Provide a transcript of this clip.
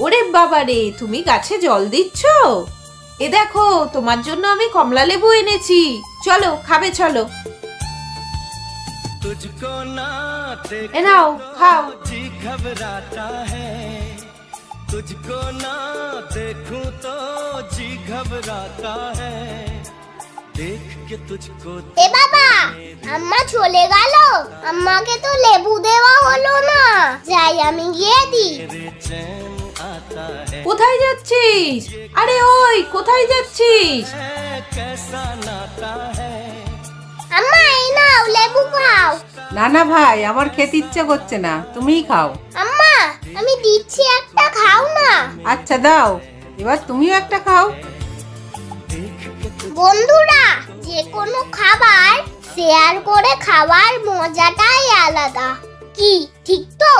ওরে বাবা রে, তুমি গাছে জল দিচ্ছ? এ দেখো, তোমার জন্য আমি কমলা লেবু এনেছি, চলো খাবে চলো। এ নাও খাও। तुझको ना देखूं तो जी घबराता है देख के तुझको। এ বাবা, আম্মা চলে গেল, আম্মাকে তো লেবু দেওয়া হলো না, যাই আমি গিয়ে দিই। কোথায় যাচ্ছিস? আরে ওই কোথায় যাচ্ছিস? আম্মা এই নাও লেবু খাও। না না ভাই, আমার খেতে ইচ্ছে করছে না, তুমিই খাও। আম্মা আমি দিচ্ছি, একটা খাও না। আচ্ছা দাও, এবার তুমিও একটা খাও। বন্ধুরা, যে কোনো খাবার শেয়ার করে খাওয়ার মজাটাই আলাদা, কি ঠিক তো?